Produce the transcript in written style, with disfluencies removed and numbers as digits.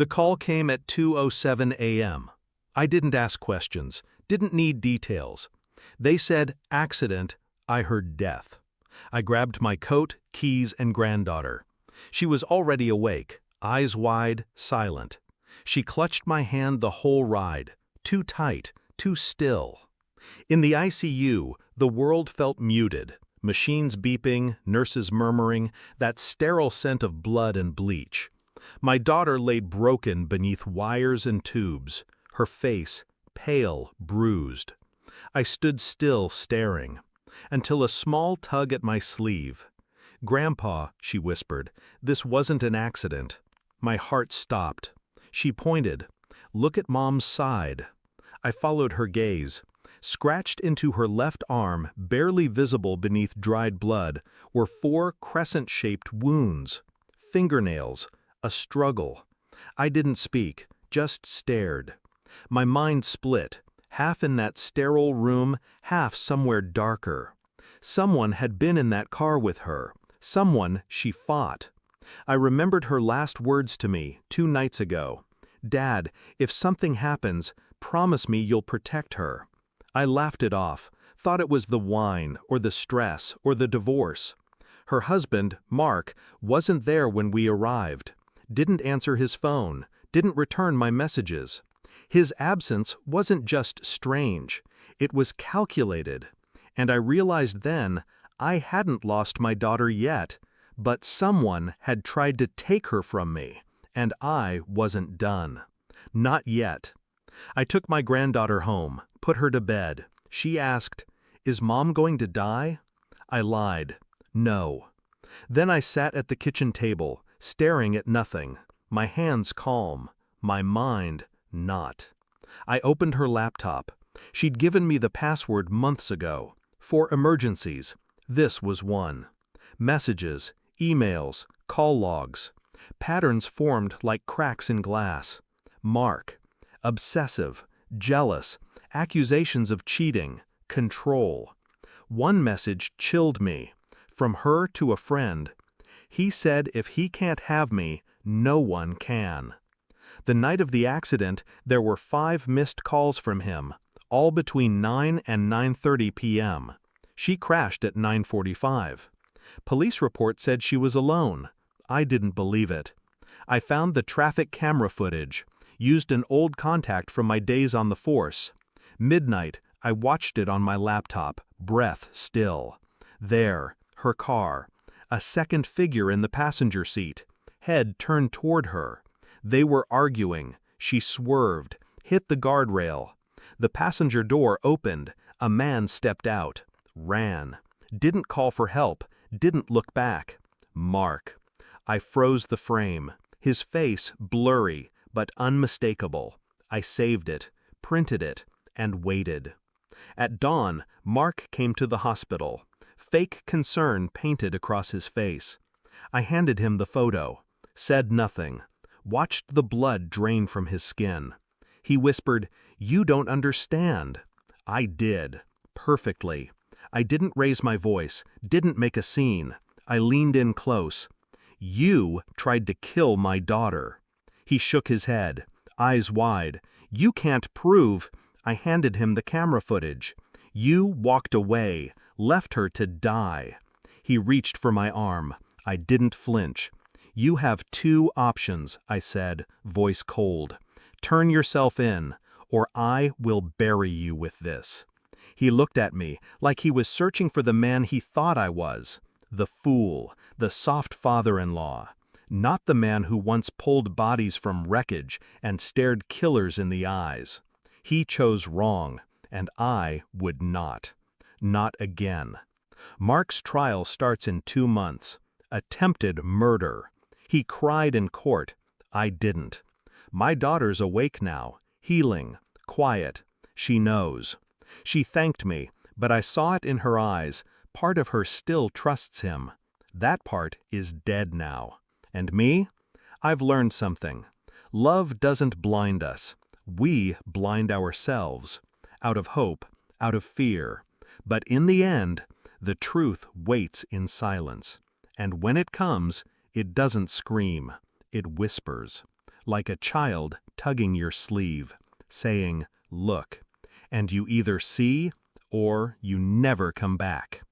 The call came at 2:07 a.m. I didn't ask questions, didn't need details. They said, accident. I heard death. I grabbed my coat, keys, and granddaughter. She was already awake, eyes wide, silent. She clutched my hand the whole ride, too tight, too still. In the ICU, the world felt muted. Machines beeping, nurses murmuring, that sterile scent of blood and bleach. My daughter lay broken beneath wires and tubes, her face pale, bruised. I stood still staring, until a small tug at my sleeve. "Grandpa," she whispered, "this wasn't an accident." My heart stopped. She pointed. "Look at Mom's side." I followed her gaze. Scratched into her left arm, barely visible beneath dried blood, were 4 crescent-shaped wounds. Fingernails. A struggle. I didn't speak, just stared. My mind split, half in that sterile room, half somewhere darker. Someone had been in that car with her, someone she fought. I remembered her last words to me 2 nights ago. "Dad, if something happens, promise me you'll protect her." I laughed it off, thought it was the wine, or the stress, or the divorce. Her husband, Mark, wasn't there when we arrived. Didn't answer his phone, didn't return my messages. His absence wasn't just strange, it was calculated. And I realized then, I hadn't lost my daughter yet, but someone had tried to take her from me, and I wasn't done. Not yet. I took my granddaughter home, put her to bed. She asked, "Is Mom going to die?" I lied. No. Then I sat at the kitchen table, staring at nothing, my hands calm, my mind not. I opened her laptop. She'd given me the password months ago. For emergencies. This was one. Messages, emails, call logs. Patterns formed like cracks in glass. Mark. Obsessive, jealous, accusations of cheating, control. One message chilled me. From her to a friend. He said if he can't have me, no one can. The night of the accident, there were 5 missed calls from him, all between 9 and 9:30 p.m. She crashed at 9:45. Police report said she was alone. I didn't believe it. I found the traffic camera footage, used an old contact from my days on the force. Midnight, I watched it on my laptop, breath still. There, her car. A second figure in the passenger seat, head turned toward her. They were arguing. She swerved, hit the guardrail. The passenger door opened. A man stepped out, ran. Didn't call for help, didn't look back. Mark. I froze the frame. His face blurry, but unmistakable. I saved it, printed it, and waited. At dawn, Mark came to the hospital. Fake concern painted across his face. I handed him the photo, said nothing, watched the blood drain from his skin. He whispered, "You don't understand." I did, perfectly. I didn't raise my voice, didn't make a scene. I leaned in close. "You tried to kill my daughter." He shook his head, eyes wide. "You can't prove." I handed him the camera footage. "You walked away, left her to die." He reached for my arm. I didn't flinch. "You have 2 options," I said, voice cold. "Turn yourself in, or I will bury you with this." He looked at me like he was searching for the man he thought I was. The fool, the soft father-in-law. Not the man who once pulled bodies from wreckage and stared killers in the eyes. He chose wrong, and I would not. Not again. Mark's trial starts in 2 months. Attempted murder. He cried in court. I didn't. My daughter's awake now, healing, quiet. She knows. She thanked me, but I saw it in her eyes. Part of her still trusts him. That part is dead now. And me? I've learned something. Love doesn't blind us. We blind ourselves. Out of hope, out of fear. But in the end, the truth waits in silence. And when it comes, it doesn't scream. It whispers. like a child tugging your sleeve, saying, "Look," and you either see or you never come back.